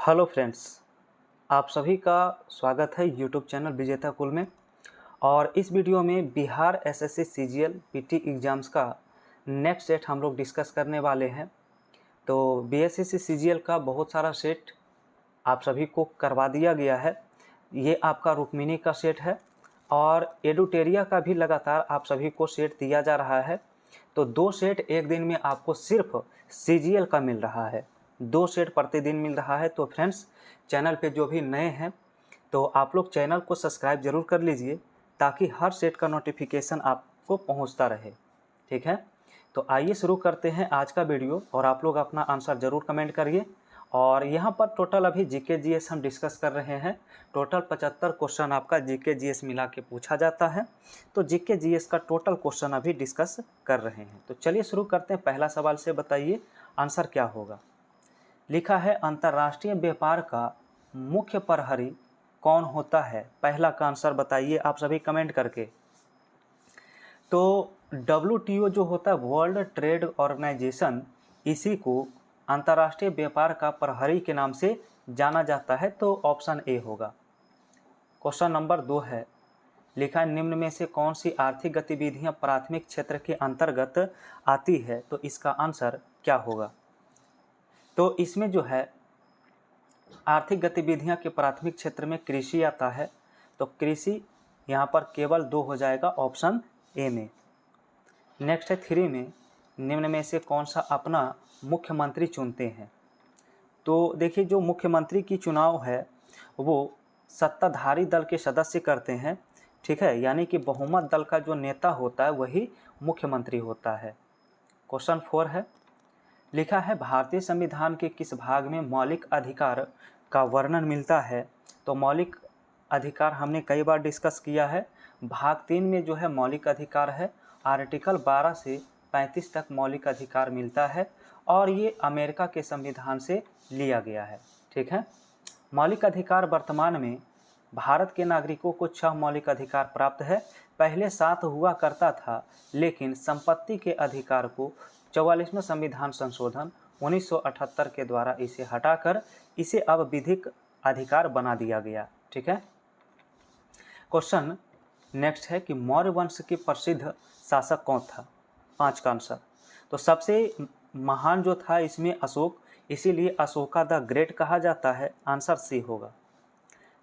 Hello friends, आप सभी का स्वागत है यूट्यूब चैनल विजेता कुल में। और इस वीडियो में Bihar SSC CGL PT exams का नेक्स्ट सेट हम लोग डिस्कस करने वाले हैं। तो बीएसएससी सीजीएल का बहुत सारा सेट आप सभी को करवा दिया गया है। ये आपका रुक्मिणी का सेट है और एडुटेरिया का भी लगातार आप सभी को सेट दिया जा रहा है। तो 2 सेट एक दिन में आपको सिर्फ सीजीएल का मिल रहा है, 2 सेट प्रतिदिन मिल रहा है। तो फ्रेंड्स, चैनल पे जो भी नए हैं तो आप लोग चैनल को सब्सक्राइब जरूर कर लीजिए ताकि हर सेट का नोटिफिकेशन आपको पहुंचता रहे। ठीक है, तो आइए शुरू करते हैं आज का वीडियो और आप लोग अपना आंसर ज़रूर कमेंट करिए। और यहाँ पर टोटल अभी जीके जीएस हम डिस्कस कर रहे हैं। टोटल 75 क्वेश्चन आपका जीके जीएस मिला के पूछा जाता है। तो जीके जीएस का टोटल क्वेश्चन अभी डिस्कस कर रहे हैं। तो चलिए शुरू करते हैं। पहला सवाल से बताइए आंसर क्या होगा। लिखा है अंतर्राष्ट्रीय व्यापार का मुख्य प्रहरी कौन होता है। पहला का आंसर बताइए आप सभी कमेंट करके। तो WTO जो होता है, वर्ल्ड ट्रेड ऑर्गेनाइजेशन, इसी को अंतर्राष्ट्रीय व्यापार का प्रहरी के नाम से जाना जाता है। तो ऑप्शन ए होगा। क्वेश्चन नंबर 2 है, लिखा है निम्न में से कौन सी आर्थिक गतिविधियां प्राथमिक क्षेत्र के अंतर्गत आती है। तो इसका आंसर क्या होगा। तो इसमें जो है आर्थिक गतिविधियां के प्राथमिक क्षेत्र में कृषि आता है। तो कृषि यहाँ पर केवल 2 हो जाएगा ऑप्शन ए में। नेक्स्ट है 3 में, निम्न में से कौन सा अपना मुख्यमंत्री चुनते हैं। तो देखिए, जो मुख्यमंत्री की चुनाव है वो सत्ताधारी दल के सदस्य करते हैं। ठीक है, यानी कि बहुमत दल का जो नेता होता है वही मुख्यमंत्री होता है। क्वेश्चन 4 है, लिखा है भारतीय संविधान के किस भाग में मौलिक अधिकार का वर्णन मिलता है। तो मौलिक अधिकार हमने कई बार डिस्कस किया है। भाग 3 में जो है मौलिक अधिकार है, आर्टिकल 12 से 35 तक मौलिक अधिकार मिलता है और ये अमेरिका के संविधान से लिया गया है। ठीक है, मौलिक अधिकार वर्तमान में भारत के नागरिकों को 6 मौलिक अधिकार प्राप्त है। पहले 7 हुआ करता था, लेकिन संपत्ति के अधिकार को 44वें संविधान संशोधन 1978 के द्वारा इसे हटाकर इसे अब विधिक अधिकार बना दिया गया। ठीक है, क्वेश्चन नेक्स्ट है कि मौर्य वंश के प्रसिद्ध शासक कौन था। 5 का आंसर। तो सबसे महान जो था इसमें अशोक, इसीलिए अशोका द ग्रेट कहा जाता है। आंसर सी होगा।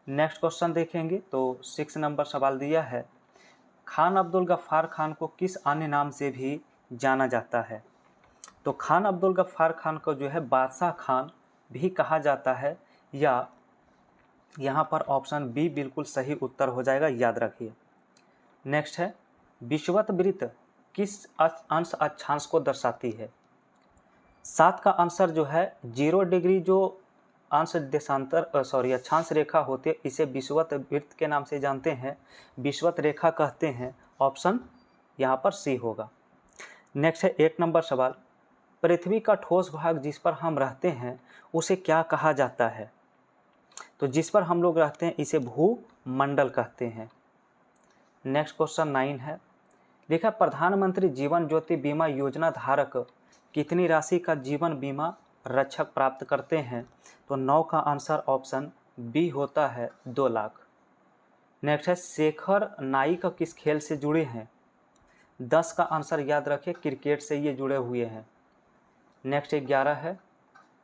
नेक्स्ट क्वेश्चन देखेंगे तो 6 नंबर सवाल दिया है, खान अब्दुल गफ्फार खान को किस अन्य नाम से भी जाना जाता है। तो खान अब्दुल गफ्फार खान को जो है बादशाह खान भी कहा जाता है, या यहाँ पर ऑप्शन बी बिल्कुल सही उत्तर हो जाएगा, याद रखिए। नेक्स्ट है, विषुवत वृत्त किस अंश अक्षांश को दर्शाती है। 7 का आंसर जो है 0 डिग्री जो अंश देशांतर अक्षांश रेखा होती है, इसे विषुवत वृत्त के नाम से जानते हैं, विषुवत रेखा कहते हैं। ऑप्शन यहाँ पर सी होगा। नेक्स्ट है 8 नंबर सवाल, पृथ्वी का ठोस भाग जिस पर हम रहते हैं उसे क्या कहा जाता है। तो जिस पर हम लोग रहते हैं इसे भूमंडल कहते हैं। नेक्स्ट क्वेश्चन 9 है, लिखा प्रधानमंत्री जीवन ज्योति बीमा योजना धारक कितनी राशि का जीवन बीमा रक्षक प्राप्त करते हैं। तो 9 का आंसर ऑप्शन बी होता है, 2 लाख। नेक्स्ट है, शेखर नाइक किस खेल से जुड़े हैं। 10 का आंसर याद रखें, क्रिकेट से ये जुड़े हुए हैं। नेक्स्ट 11 है,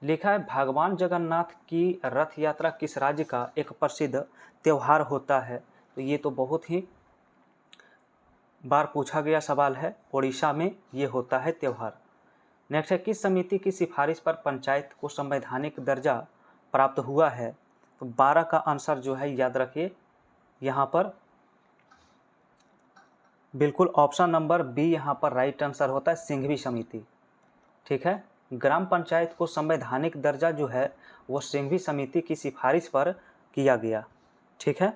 लिखा है भगवान जगन्नाथ की रथ यात्रा किस राज्य का एक प्रसिद्ध त्यौहार होता है। तो ये तो बहुत ही बार पूछा गया सवाल है, उड़ीसा में ये होता है त्यौहार। नेक्स्ट है, किस समिति की सिफारिश पर पंचायत को संवैधानिक दर्जा प्राप्त हुआ है। तो 12 का आंसर जो है याद रखिए, यहाँ पर बिल्कुल ऑप्शन नंबर बी यहाँ पर राइट आंसर होता है, सिंघवी समिति। ठीक है, ग्राम पंचायत को संवैधानिक दर्जा जो है वो सिंघवी समिति की सिफारिश पर किया गया। ठीक है,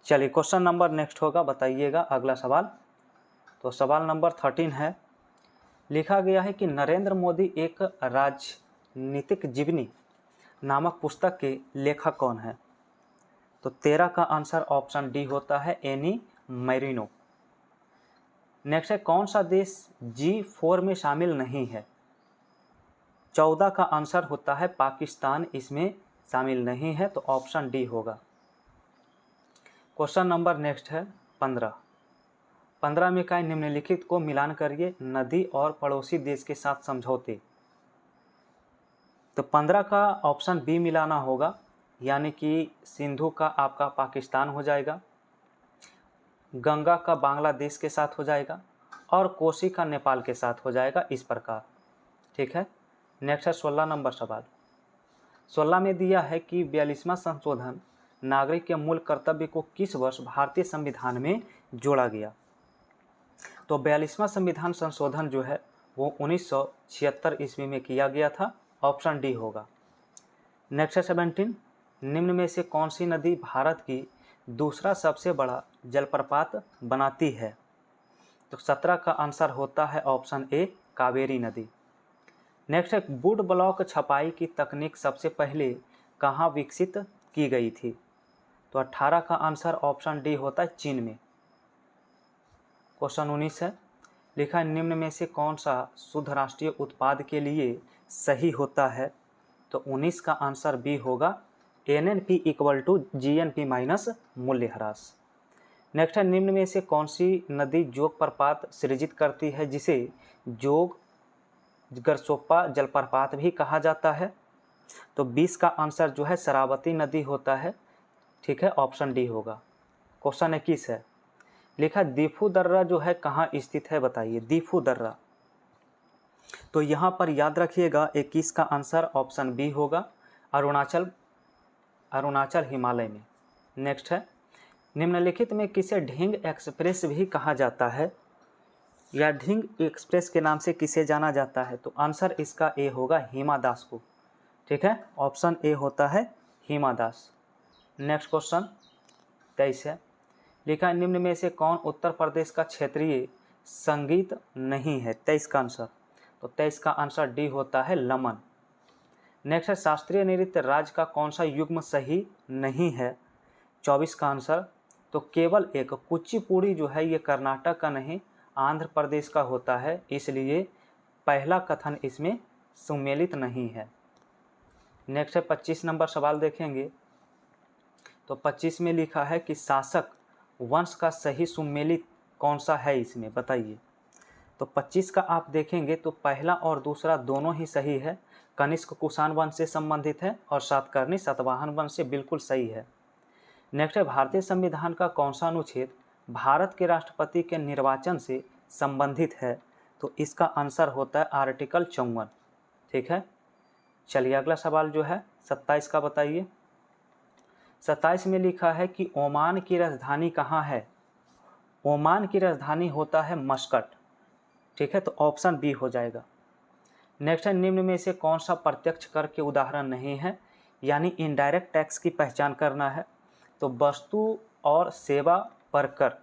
चलिए क्वेश्चन नंबर नेक्स्ट होगा, बताइएगा अगला सवाल। तो सवाल नंबर 13 है, लिखा गया है कि नरेंद्र मोदी एक राजनीतिक जीवनी नामक पुस्तक के लेखक कौन है। तो 13 का आंसर ऑप्शन डी होता है, एनी मैरिनो। नेक्स्ट है, कौन सा देश G4 में शामिल नहीं है। 14 का आंसर होता है पाकिस्तान इसमें शामिल नहीं है, तो ऑप्शन डी होगा। क्वेश्चन नंबर नेक्स्ट है 15 में का निम्नलिखित को मिलान करिए, नदी और पड़ोसी देश के साथ समझौते। तो 15 का ऑप्शन बी मिलाना होगा, यानी कि सिंधु का आपका पाकिस्तान हो जाएगा, गंगा का बांग्लादेश के साथ हो जाएगा और कोसी का नेपाल के साथ हो जाएगा, इस प्रकार। ठीक है, नेक्स्ट है 16 नंबर सवाल। 16 में दिया है कि 42वां संशोधन नागरिक के मूल कर्तव्य को किस वर्ष भारतीय संविधान में जोड़ा गया। तो 42वां संविधान संशोधन जो है वो 1976 ईस्वी में किया गया था, ऑप्शन डी होगा। नेक्स्ट है 17, निम्न में से कौन सी नदी भारत की दूसरा सबसे बड़ा जलप्रपात बनाती है। तो 17 का आंसर होता है ऑप्शन ए, कावेरी नदी। नेक्स्ट है वुड ब्लॉक छपाई की तकनीक सबसे पहले कहाँ विकसित की गई थी। तो 18 का आंसर ऑप्शन डी होता है चीन में। क्वेश्चन 19 है, लिखा है निम्न में से कौन सा शुद्ध राष्ट्रीय उत्पाद के लिए सही होता है। तो 19 का आंसर बी होगा, NNP = GNP माइनस मूल्यह्रास। नेक्स्ट है निम्न में से कौन सी नदी जोग प्रपात सृजित करती है, जिसे जोग गरसोप्पा जलप्रपात भी कहा जाता है। तो 20 का आंसर जो है शरावती नदी होता है। ठीक है, ऑप्शन डी होगा। क्वेश्चन 21 है, लिखा दीफू दर्रा जो है कहाँ स्थित है, बताइए। दीफू दर्रा, तो यहाँ पर याद रखिएगा 21 का आंसर ऑप्शन बी होगा, अरुणाचल हिमालय में। नेक्स्ट है, निम्नलिखित में किसे ढींग एक्सप्रेस भी कहा जाता है, या ढींग एक्सप्रेस के नाम से किसे जाना जाता है। तो आंसर इसका ए होगा, हिमा दास को। ठीक है, ऑप्शन ए होता है हिमा दास। नेक्स्ट क्वेश्चन 23 है, लिखा निम्न में से कौन उत्तर प्रदेश का क्षेत्रीय संगीत नहीं है। 23 का आंसर, तो 23 का आंसर डी होता है लमन। नेक्स्ट है शास्त्रीय नृत्य राज्य का कौन सा युग्म सही नहीं है। 24 का आंसर, तो केवल एक कुचिपुड़ी जो है ये कर्नाटक का नहीं आंध्र प्रदेश का होता है, इसलिए पहला कथन इसमें सुमेलित नहीं है। नेक्स्ट है 25 नंबर सवाल देखेंगे। तो 25 में लिखा है कि शासक वंश का सही सुमेलित कौन सा है, इसमें बताइए। तो 25 का आप देखेंगे तो पहला और दूसरा दोनों ही सही है। कनिष्क कुषाण वंश से संबंधित है और सातकर्णी सातवाहन वंश से बिल्कुल सही है। नेक्स्ट है भारतीय संविधान का कौन सा अनुच्छेद भारत के राष्ट्रपति के निर्वाचन से संबंधित है। तो इसका आंसर होता है आर्टिकल 54। ठीक है, चलिए अगला सवाल जो है 27 का बताइए। 27 में लिखा है कि ओमान की राजधानी कहाँ है। ओमान की राजधानी होता है मस्कट। ठीक है, तो ऑप्शन बी हो जाएगा। नेक्स्ट है निम्न में से कौन सा प्रत्यक्ष कर के उदाहरण नहीं है, यानी इनडायरेक्ट टैक्स की पहचान करना है। तो वस्तु और सेवा पर कर,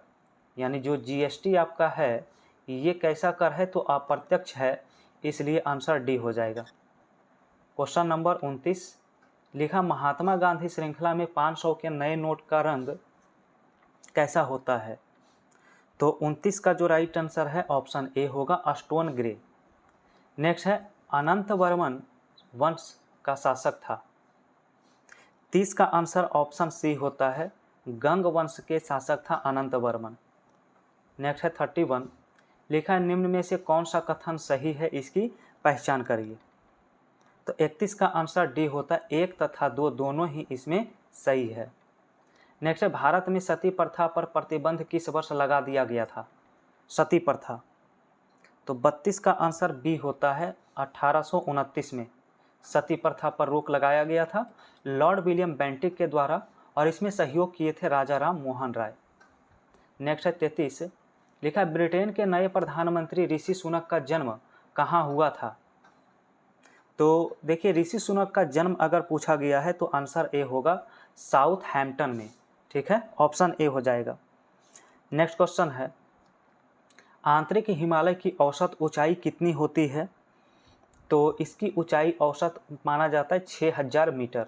यानी जो GST आपका है ये कैसा कर है, तो अप्रत्यक्ष है, इसलिए आंसर डी हो जाएगा। क्वेश्चन नंबर 29, लिखा महात्मा गांधी श्रृंखला में 500 के नए नोट का रंग कैसा होता है। तो 29 का जो राइट आंसर है ऑप्शन ए होगा, स्टोन ग्रे। नेक्स्ट है अनंत वर्मन वंश का शासक था। 30 का आंसर ऑप्शन सी होता है, गंग वंश के शासक था अनंत वर्मन। नेक्स्ट है 31, लिखा है निम्न में से कौन सा कथन सही है, इसकी पहचान करिए। तो 31 का आंसर डी होता है, 1 तथा 2 दोनों ही इसमें सही है। नेक्स्ट है भारत में सती प्रथा पर प्रतिबंध किस वर्ष लगा दिया गया था। सती प्रथा, तो 32 का आंसर बी होता है, 1829 में सती प्रथा पर रोक लगाया गया था लॉर्ड विलियम बेंटिक के द्वारा, और इसमें सहयोग किए थे राजा राम मोहन राय। नेक्स्ट है 33, लिखा ब्रिटेन के नए प्रधानमंत्री ऋषि सुनक का जन्म कहाँ हुआ था। तो देखिए ऋषि सुनक का जन्म अगर पूछा गया है तो आंसर ए होगा, साउथहैम्पटन में। ठीक है, ऑप्शन ए हो जाएगा। नेक्स्ट क्वेश्चन है आंतरिक हिमालय की औसत ऊंचाई कितनी होती है। तो इसकी ऊंचाई औसत माना जाता है 6000 मीटर।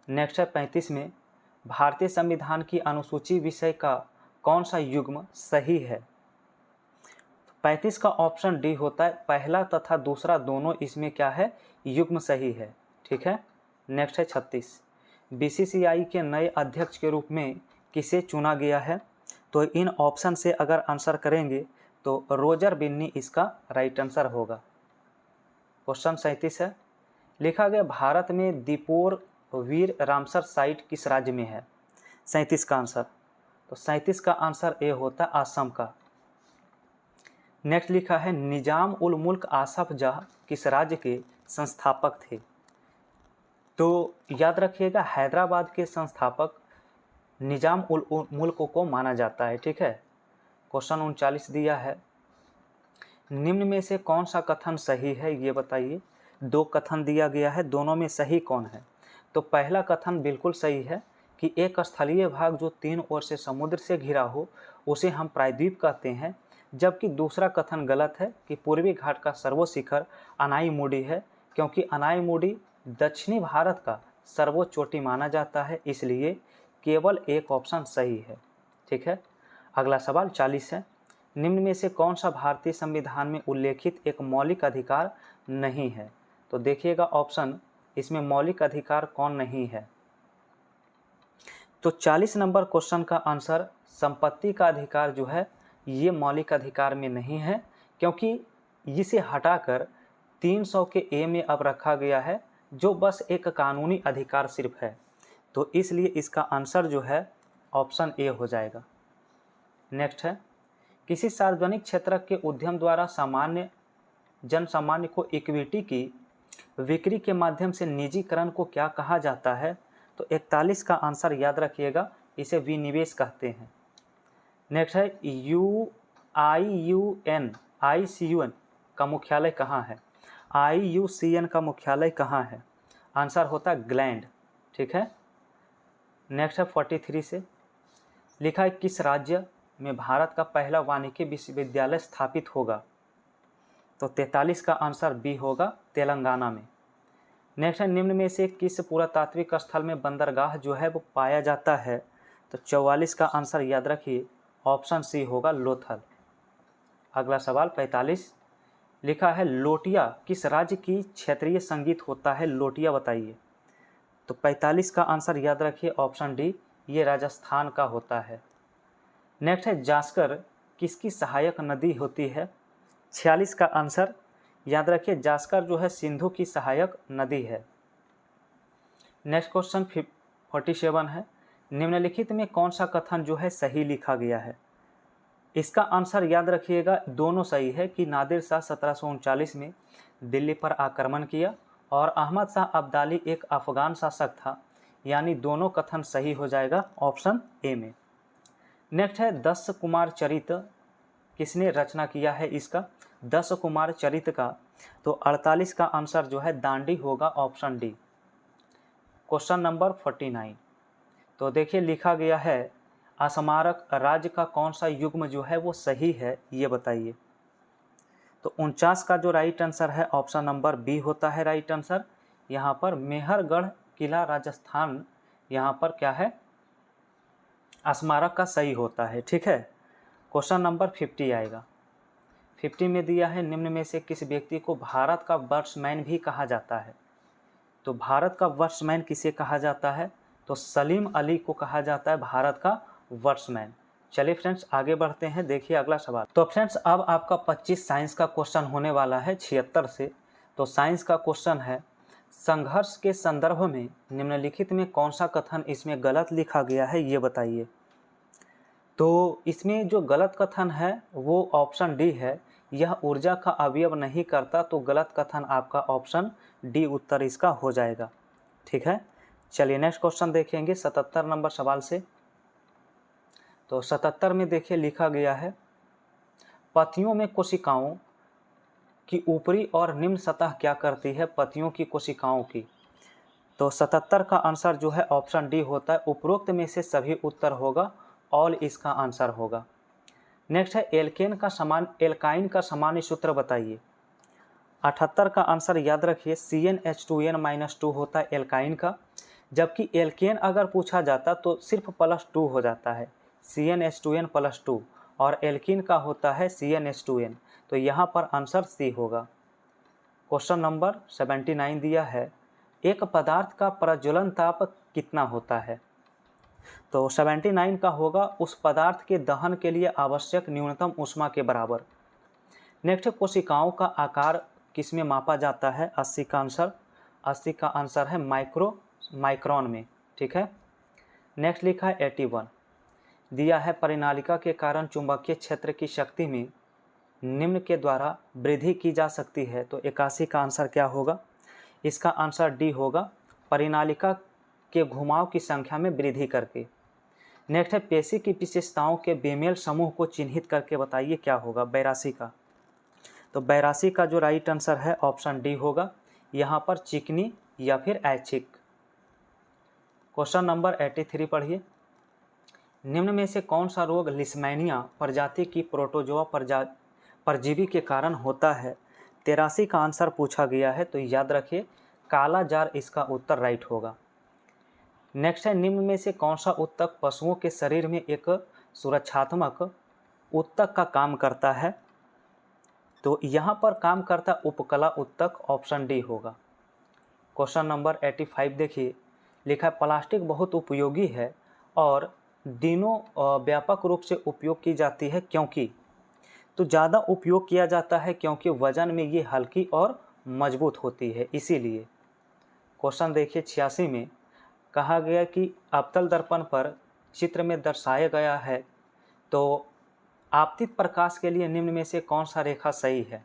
नेक्स्ट है 35 में भारतीय संविधान की अनुसूची विषय का कौन सा युग्म सही है। 35 का ऑप्शन डी होता है, पहला तथा दूसरा दोनों इसमें क्या है, युग्म सही है। ठीक है, नेक्स्ट है 36, बीसीसीआई के नए अध्यक्ष के रूप में किसे चुना गया है? तो इन ऑप्शन से अगर आंसर करेंगे तो रोजर बिन्नी इसका राइट आंसर होगा। क्वेश्चन 37 है, लिखा गया भारत में दीपोर वीर रामसर साइट किस राज्य में है? 37 का आंसर, तो 37 का आंसर ए होता है असम का। नेक्स्ट लिखा है निजाम उल मुल्क आसफ जाह किस राज्य के संस्थापक थे? तो याद रखिएगा हैदराबाद के संस्थापक निजाम उल मुल्क को माना जाता है। ठीक है। क्वेश्चन 39 दिया है, निम्न में से कौन सा कथन सही है ये बताइए। दो कथन दिया गया है, दोनों में सही कौन है? तो पहला कथन बिल्कुल सही है कि एक स्थलीय भाग जो 3 ओर से समुद्र से घिरा हो उसे हम प्रायद्वीप कहते हैं, जबकि दूसरा कथन गलत है कि पूर्वी घाट का सर्वोच्च शिखर अनाईमुडी है, क्योंकि अनाईमुडी दक्षिणी भारत का सर्वोच्च चोटी माना जाता है, इसलिए केवल एक ऑप्शन सही है। ठीक है। अगला सवाल 40 है, निम्न में से कौन सा भारतीय संविधान में उल्लेखित एक मौलिक अधिकार नहीं है? तो देखिएगा ऑप्शन, इसमें मौलिक अधिकार कौन नहीं है? तो 40 नंबर क्वेश्चन का आंसर संपत्ति का अधिकार जो है ये मौलिक अधिकार में नहीं है, क्योंकि इसे हटाकर 300 के ए में अब रखा गया है, जो बस एक कानूनी अधिकार सिर्फ है। तो इसलिए इसका आंसर जो है ऑप्शन ए हो जाएगा। नेक्स्ट है, किसी सार्वजनिक क्षेत्र के उद्यम द्वारा सामान्य जनसामान्य को इक्विटी की बिक्री के माध्यम से निजीकरण को क्या कहा जाता है? तो 41 का आंसर याद रखिएगा, इसे विनिवेश कहते हैं। नेक्स्ट है IUCN का मुख्यालय कहाँ है? IUCN का मुख्यालय कहाँ है? आंसर होता है ग्लैंड। ठीक है। नेक्स्ट है 43 से, लिखा है किस राज्य में भारत का पहला वानिकी विश्वविद्यालय स्थापित होगा? तो 43 का आंसर बी होगा, तेलंगाना में। नेक्स्ट है, निम्न में से किस पुरातात्विक स्थल में बंदरगाह जो है वो पाया जाता है? तो 44 का आंसर याद रखिए, ऑप्शन सी होगा, लोथल। अगला सवाल 45, लिखा है लोटिया किस राज्य की क्षेत्रीय संगीत होता है? लोटिया बताइए। तो 45 का आंसर याद रखिए, ऑप्शन डी, ये राजस्थान का होता है। नेक्स्ट है, जास्कर किसकी सहायक नदी होती है? 46 का आंसर याद रखिए, जास्कर जो है सिंधु की सहायक नदी है। नेक्स्ट क्वेश्चन 47 है, निम्नलिखित में कौन सा कथन जो है सही लिखा गया है? इसका आंसर याद रखिएगा, दोनों सही है कि नादिर शाह 1739 में दिल्ली पर आक्रमण किया और अहमद शाह अब्दाली एक अफगान शासक था, यानी दोनों कथन सही हो जाएगा ऑप्शन ए में। नेक्स्ट है, 10 कुमार चरित किसने रचना किया है इसका? 10 कुमार चरित का तो 48 का आंसर जो है दांडी होगा, ऑप्शन डी। क्वेश्चन नंबर 49, तो देखिए लिखा गया है अस्मारक राज्य का कौन सा युग्म जो है वो सही है, ये बताइए। तो 49 का जो राइट आंसर है ऑप्शन नंबर बी होता है राइट आंसर। यहाँ पर मेहरगढ़ किला राजस्थान, यहाँ पर क्या है, स्मारक का सही होता है। ठीक है। क्वेश्चन नंबर 50 आएगा। 50 में दिया है, निम्न में से किस व्यक्ति को भारत का वर्ट्समैन भी कहा जाता है? तो भारत का वर्ट्समैन किसे कहा जाता है? तो सलीम अली को कहा जाता है भारत का वर्ट्समैन। चलिए फ्रेंड्स आगे बढ़ते हैं, देखिए अगला सवाल। तो फ्रेंड्स अब आपका 25 साइंस का क्वेश्चन होने वाला है 76 से। तो साइंस का क्वेश्चन है, संघर्ष के संदर्भ में निम्नलिखित में कौन सा कथन इसमें गलत लिखा गया है, ये बताइए। तो इसमें जो गलत कथन है वो ऑप्शन डी है, यह ऊर्जा का अवयव नहीं करता, तो गलत कथन आपका ऑप्शन डी उत्तर इसका हो जाएगा। ठीक है। चलिए नेक्स्ट क्वेश्चन देखेंगे 77 नंबर सवाल से। तो 77 में देखिए लिखा गया है, पत्तियों में कोशिकाओं की ऊपरी और निम्न सतह क्या करती है? पत्तियों की कोशिकाओं की। तो 77 का आंसर जो है ऑप्शन डी होता है, उपरोक्त में से सभी उत्तर होगा, ऑल इसका आंसर होगा। नेक्स्ट है, एल्काइन का सामान्य सूत्र बताइए। 78 का आंसर याद रखिए, CnH2n-2 होता है एल्काइन का, जबकि एल्केन अगर पूछा जाता तो सिर्फ +2 हो जाता है, CnH2n+2, और एल्कीन का होता है CnH2n। तो यहाँ पर आंसर सी होगा। क्वेश्चन नंबर 79 दिया है, एक पदार्थ का प्रज्वलन ताप कितना होता है? तो 79 का होगा उस पदार्थ के दहन के लिए आवश्यक न्यूनतम ऊष्मा के बराबर। नेक्स्ट, कोशिकाओं का आकार किस में मापा जाता है? 80 का आंसर है माइक्रोन में। ठीक है। नेक्स्ट लिखा है 81, दिया है परिनालिका के कारण चुंबकीय क्षेत्र की शक्ति में निम्न के द्वारा वृद्धि की जा सकती है। तो 81 का आंसर क्या होगा? इसका आंसर डी होगा, परिनालिका के घुमाव की संख्या में वृद्धि करके। नेक्स्ट है पेशी की विशेषताओं के बेमेल समूह को चिन्हित करके बताइए क्या होगा? 82 का। तो 82 का जो राइट आंसर है ऑप्शन डी होगा, यहाँ पर चिकनी या फिर ऐच्छिक। क्वेश्चन नंबर 83 पढ़िए। निम्न में से कौन सा रोग लिस्मैनिया प्रजाति की प्रोटोजोआ परजीवी के कारण होता है? 83 का आंसर पूछा गया है, तो याद रखिए काला जार इसका उत्तर राइट होगा। नेक्स्ट है निम्न में से कौन सा उत्तक पशुओं के शरीर में एक सुरक्षात्मक उत्तक का काम करता है? तो यहाँ पर काम करता उपकला उत्तक, ऑप्शन डी होगा। क्वेश्चन नंबर 85 देखिए, लिखा है प्लास्टिक बहुत उपयोगी है और दिनों व्यापक रूप से उपयोग की जाती है क्योंकि, तो ज़्यादा उपयोग किया जाता है क्योंकि वजन में ये हल्की और मजबूत होती है, इसीलिए। क्वेश्चन देखिए 86 में कहा गया कि अवतल दर्पण पर चित्र में दर्शाया गया है, तो आपतित प्रकाश के लिए निम्न में से कौन सा रेखा सही है?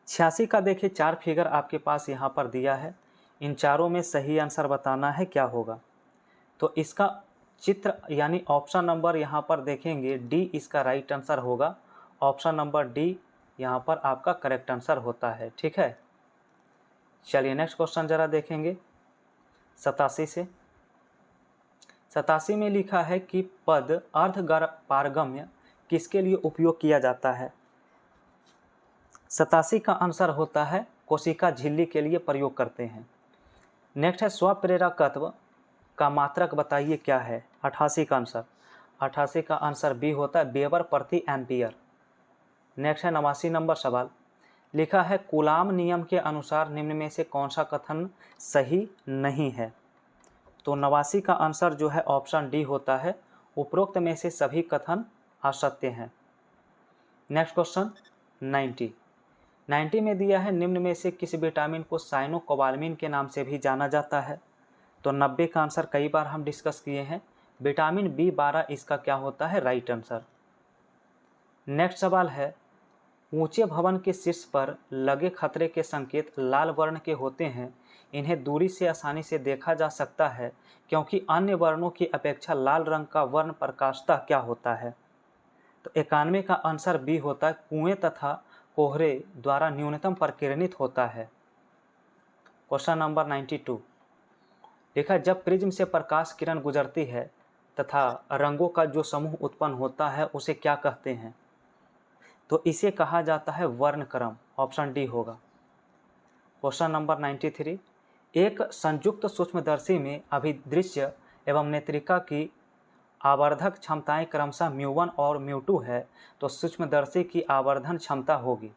86 का देखिए 4 फिगर आपके पास यहाँ पर दिया है, इन चारों में सही आंसर बताना है क्या होगा। तो इसका चित्र यानी ऑप्शन नंबर यहाँ पर देखेंगे डी इसका राइट आंसर होगा। ऑप्शन नंबर डी यहाँ पर आपका करेक्ट आंसर होता है। ठीक है, चलिए नेक्स्ट क्वेश्चन जरा देखेंगे 87 से। 87 में लिखा है कि पद अर्धपारगम्य किसके लिए उपयोग किया जाता है? 87 का आंसर होता है कोशिका झिल्ली के लिए प्रयोग करते हैं। नेक्स्ट है स्वप्रेरकत्व का मात्रक बताइए क्या है? 88 का आंसर, 88 का आंसर बी होता है वेबर प्रति एम्पियर। नेक्स्ट है 89 नंबर सवाल, लिखा है कूलाम नियम के अनुसार निम्न में से कौन सा कथन सही नहीं है? तो 89 का आंसर जो है ऑप्शन डी होता है, उपरोक्त में से सभी कथन असत्य हैं। नेक्स्ट क्वेश्चन 90 में दिया है निम्न में से किस विटामिन को साइनोकोबालामिन के नाम से भी जाना जाता है? तो 90 का आंसर कई बार हम डिस्कस किए हैं, विटामिन B12 इसका क्या होता है? Right answer. नेक्स्ट सवाल है ऊंचे भवन के शीर्ष पर लगे खतरे के संकेत लाल वर्ण के होते हैं, इन्हें दूरी से आसानी से देखा जा सकता है क्योंकि अन्य वर्णों की अपेक्षा लाल रंग का वर्ण प्रकाशतः क्या होता है? तो 91 का आंसर बी होता है कुएं तथा कोहरे द्वारा न्यूनतम प्रकीर्णित होता है। क्वेश्चन नंबर 92, देखा जब प्रिज्म से प्रकाश किरण गुजरती है तथा रंगों का जो समूह उत्पन्न होता है उसे क्या कहते हैं? तो इसे कहा जाता है वर्णक्रम, ऑप्शन डी होगा। क्वेश्चन नंबर 93, एक संयुक्त सूक्ष्मदर्शी में अभिदृश्य एवं नेत्रिका की आवर्धक क्षमताएं क्रमशः μ1 और μ2 है, तो सूक्ष्मदर्शी की आवर्धन क्षमता होगी।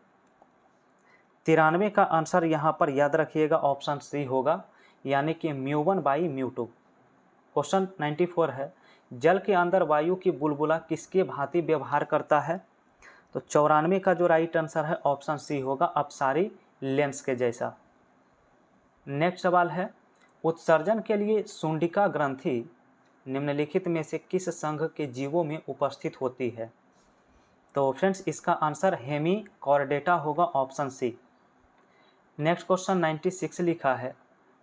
93 का आंसर यहाँ पर याद रखिएगा ऑप्शन सी होगा, यानी कि μ1/μ2। क्वेश्चन 94 है जल के अंदर वायु की बुलबुला किसके भांति व्यवहार करता है? तो 94 का जो राइट आंसर है ऑप्शन सी होगा, अपसारी लेंस के जैसा। नेक्स्ट सवाल है उत्सर्जन के लिए सुंडिका ग्रंथि निम्नलिखित में से किस संघ के जीवों में उपस्थित होती है? तो फ्रेंड्स इसका आंसर हेमिकॉर्डेटा होगा, ऑप्शन सी। नेक्स्ट क्वेश्चन 96 लिखा है,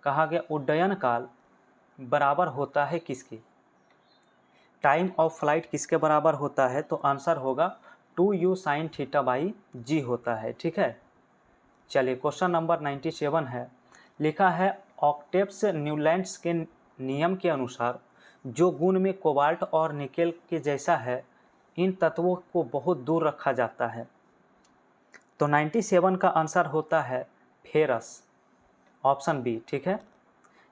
कहा गया उड्डयन काल बराबर होता है किसके? टाइम ऑफ फ्लाइट किसके बराबर होता है? तो आंसर होगा 2u sin θ/g होता है। ठीक है, चलिए क्वेश्चन नंबर 97 है, लिखा है ऑक्टेव्स न्यूलैंड्स के नियम के अनुसार जो गुण में कोबाल्ट और निकेल के जैसा है इन तत्वों को बहुत दूर रखा जाता है। तो 97 का आंसर होता है फेरस, ऑप्शन बी। ठीक है,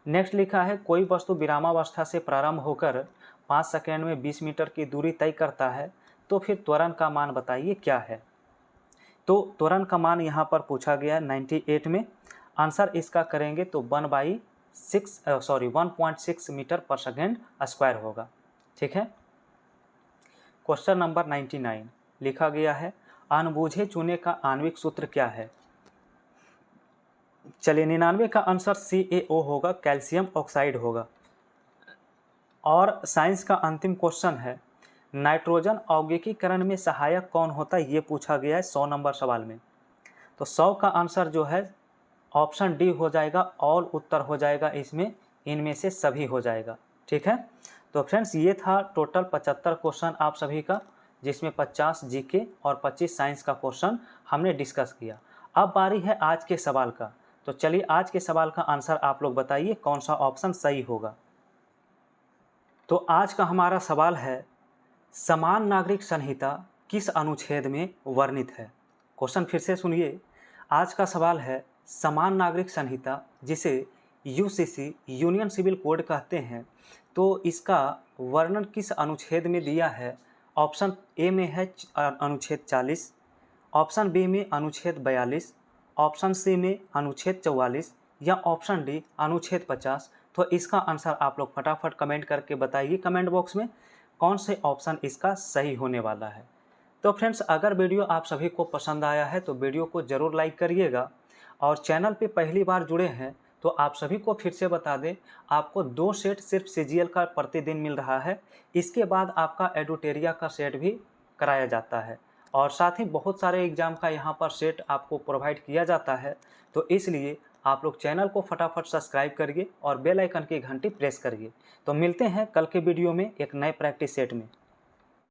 नेक्स्ट लिखा है कोई वस्तु विरामावस्था से प्रारंभ होकर 5 सेकेंड में 20 मीटर की दूरी तय करता है, तो फिर त्वरण का मान बताइए क्या है? तो त्वरण का मान यहाँ पर पूछा गया है 98 में, आंसर इसका करेंगे तो 1/6 मीटर पर सेकेंड स्क्वायर होगा। ठीक है। क्वेश्चन नंबर 99 लिखा गया है, अनबूझे चूने का आणविक सूत्र क्या है? चलिए 99 का आंसर CaO होगा, कैल्शियम ऑक्साइड होगा। और साइंस का अंतिम क्वेश्चन है, नाइट्रोजन औद्योगिकीकरण में सहायक कौन होता है, ये पूछा गया है 100 नंबर सवाल में। तो 100 का आंसर जो है ऑप्शन डी हो जाएगा, ऑल उत्तर हो जाएगा इसमें, इनमें से सभी हो जाएगा। ठीक है। तो फ्रेंड्स ये था टोटल 75 क्वेश्चन आप सभी का, जिसमें 50 जीके और 25 साइंस का क्वेश्चन हमने डिस्कस किया। अब बारी है आज के सवाल का। तो चलिए आज के सवाल का आंसर आप लोग बताइए कौन सा ऑप्शन सही होगा। तो आज का हमारा सवाल है, समान नागरिक संहिता किस अनुच्छेद में वर्णित है? क्वेश्चन फिर से सुनिए। आज का सवाल है, समान नागरिक संहिता जिसे यूसीसी यूनियन सिविल कोड कहते हैं, तो इसका वर्णन किस अनुच्छेद में दिया है? ऑप्शन ए में है अनुच्छेद 40, ऑप्शन बी में अनुच्छेद 42, ऑप्शन सी में अनुच्छेद 44 या ऑप्शन डी अनुच्छेद 50। तो इसका आंसर आप लोग फटाफट कमेंट करके बताइए कमेंट बॉक्स में कौन से ऑप्शन इसका सही होने वाला है। तो फ्रेंड्स अगर वीडियो आप सभी को पसंद आया है तो वीडियो को ज़रूर लाइक करिएगा, और चैनल पे पहली बार जुड़े हैं तो आप सभी को फिर से बता दें, आपको 2 सेट सिर्फ सीजीएल का प्रतिदिन मिल रहा है। इसके बाद आपका एडुटेरिया का सेट भी कराया जाता है, और साथ ही बहुत सारे एग्ज़ाम का यहाँ पर सेट आपको प्रोवाइड किया जाता है। तो इसलिए आप लोग चैनल को फटाफट सब्सक्राइब करिए और बेल आइकन की घंटी प्रेस करिए। तो मिलते हैं कल के वीडियो में एक नए प्रैक्टिस सेट में।